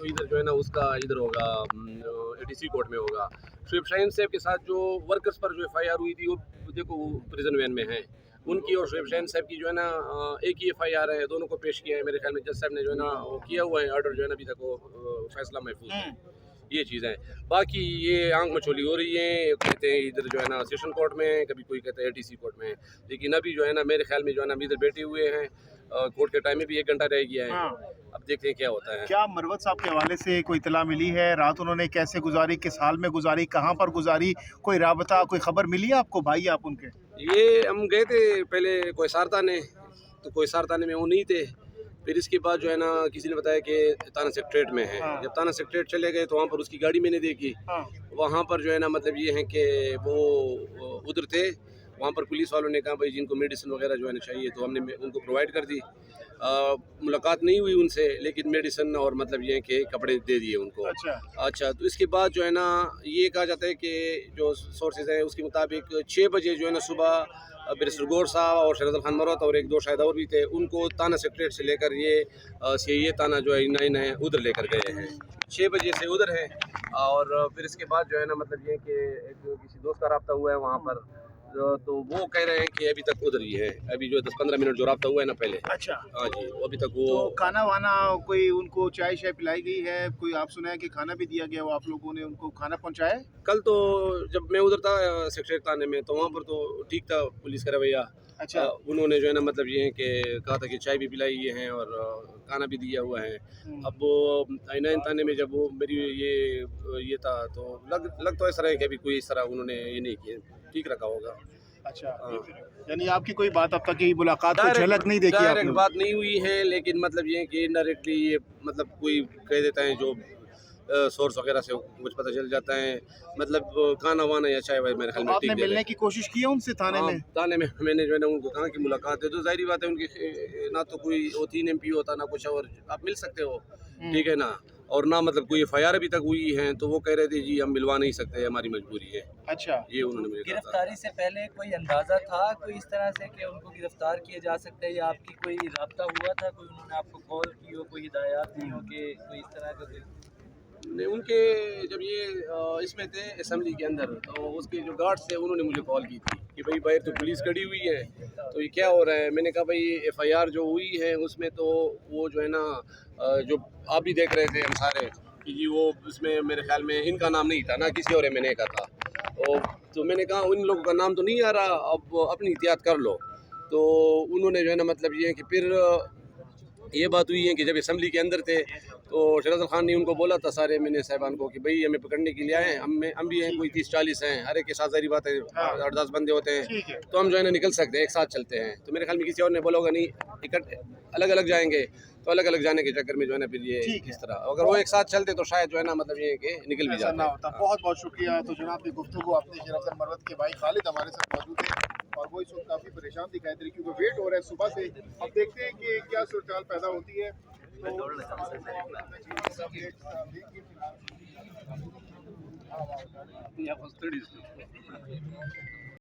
तो इधर जो है ना उसका इधर होगा ADC कोर्ट में होगा। शुएब शाहीन साहब के साथ जो वर्कर्स पर जो FIR हुई थी वो देखो वो प्रिजन वैन में है, उनकी और शुएब शाहीन साहब की जो है ना एक ही FIR है, दोनों को पेश किया है। मेरे ख्याल में जज साहब ने जो है ना वो किया हुआ है ऑर्डर, जो है ना अभी तक वो फैसला महफूज है। ये चीज़ है। बाकी ये आंख मचोली हो रही है, कहते हैं इधर जो है ना सेशन कोर्ट में, कभी कोई कहता है ATC कोर्ट में, लेकिन अभी जो है ना मेरे ख्याल में जो है ना अभी इधर बैठे हुए हैं। कोर्ट के टाइम में भी 1 घंटा रह गया है। अब देखते हैं क्या होता है। क्या मरवत साहब के हवाले से कोई इतला मिली है? रात उन्होंने कैसे गुजारी, किस हाल में गुजारी, कहाँ पर गुजारी, कोई राबता, कोई खबर मिली है आपको? भाई आप उनके? ये हम गए थे पहले कोहिसारताने, तो कोहिसारताने में वो नहीं थे। फिर इसके बाद जो है ना किसी ने बताया कि ताना सेक्रेटरेट में है। जब ताना सेक्रेटरेट चले गए तो वहाँ पर उसकी गाड़ी मैंने देखी। वहाँ पर जो है ना मतलब ये है कि वो उधर थे। वहाँ पर पुलिस वालों ने कहा भाई जिनको मेडिसिन वगैरह जो है ना चाहिए, तो हमने उनको प्रोवाइड कर दी। मुलाकात नहीं हुई उनसे, लेकिन मेडिसिन और मतलब ये है कि कपड़े दे दिए उनको। अच्छा, तो इसके बाद जो है ना ये कहा जाता है कि जो सोर्सेज हैं उसके मुताबिक 6 बजे जो है ना सुबह बैरिस्टर गौर साहब और शरद खान मरवत और 1-2 शायद और भी थे, उनको ताना सेक्रेटरेट से लेकर ये ताना जो है इनाइन है उधर लेकर गए हैं। 6 बजे से उधर है। और फिर इसके बाद जो है ना मतलब ये कि एक किसी दोस्त का रब्ता हुआ है वहाँ पर, तो वो कह रहे हैं कि अभी तक उधर ही है। अभी जो 10-15 मिनट जो रब्ता हुआ है ना पहले। अच्छा। हाँ जी, वो अभी तक वो तो खाना वाना कोई उनको चाय शाय पिलाई गई है? कोई आप सुना है कि खाना भी दिया गया हो, आप लोगों ने उनको खाना पहुंचाया? कल तो जब मैं उधर था सेक्रेटरी थाने में, तो वहाँ पर तो ठीक था पुलिस का रवैया। अच्छा। उन्होंने जो है ना मतलब ये है कि कहा था कि चाय भी पिलाई है हैं और खाना भी दिया हुआ है। अब वो आइनाइन थाने में जब वो मेरी ये था, तो लग तो ऐसा रहा है कि अभी कोई इस तरह उन्होंने ये नहीं किया, ठीक रखा होगा। अच्छा, यानी आपकी कोई बात अब तक की मुलाकात को झलक नहीं देखी आपने? डायरेक्ट बात नहीं हुई है, लेकिन मतलब ये है कि इनडायरेक्टली ये मतलब कोई कह देता है जो सोर्स वगैरह से कुछ पता चल जाता है। मतलब खाना वाना या चाय वाय मेरे ख्याल में आपने ठीक दे रहे मिलने हैं। की कोशिश की है उनसे थाने में? थाने में मैंने जो है ना उनको कहा कि मुलाकात है, तो जाहिर बात है उनकी ना तो कोई वो 3 MP होता ना कुछ, और आप मिल सकते हो, ठीक है ना। और ना मतलब कोई FIR अभी तक हुई है, तो वो कह रहे थे जी हम मिलवा नहीं सकते, हमारी मजबूरी है। अच्छा। ये उन्होंने मुझे कहा था। गिरफ्तारी से पहले कोई अंदाजा था कोई इस तरह से कि उनको गिरफ्तार किया जा सकता है, या आपकी कोई राब्ता हुआ था, कोई उन्होंने आपको कॉल की हो, कोई हिदायत दी हो कि कोई इस तरह का कोई? नहीं, उनके जब ये इसमें थे असेंबली के अंदर, तो उसके जो गार्ड्स थे उन्होंने मुझे कॉल की थी कि भाई बाहर तो पुलिस खड़ी हुई है, तो ये क्या हो रहा है। मैंने कहा भाई FIR जो हुई है उसमें तो वो जो है ना जो आप भी देख रहे थे हम सारे कि जी वो उसमें मेरे ख्याल में इनका नाम नहीं था ना, किसी और MNA का था। तो मैंने कहा उन लोगों का नाम तो नहीं आ रहा, अब अपनी एहतियात कर लो। तो उन्होंने जो है ना मतलब ये है कि फिर ये बात हुई है कि जब असेंबली के अंदर थे, तो शरद खान ने उनको बोला था सारे MNA साहिबान को कि भाई हमें पकड़ने के लिए आए हैं, हम भी हैं, कोई 30-40 हैं, हर एक के साथ सारी बात है, 8-10 बंदे होते हैं, तो हम जो है ना निकल सकते हैं, एक साथ चलते हैं। तो मेरे ख्याल में किसी और ने बोला होगा नहीं, इकट्ठे अलग अलग जाएंगे, तो अलग अलग जाने के चक्कर में जो है ना फिर ये इस तरह, अगर वो एक साथ चलते तो शायद जो है ना मतलब ये कि निकल भी जाता है। बहुत बहुत शुक्रिया। तो जनाब की गुफ्तगू आपने शरफ मरवत के भाई खालिद हमारे साथ मौजूद है, और वो इस वक्त काफ़ी परेशान दिखाई दे रही, क्योंकि वेट हो रहा है सुबह से। अब देखते हैं कि क्या सूरत पैदा होती है। तो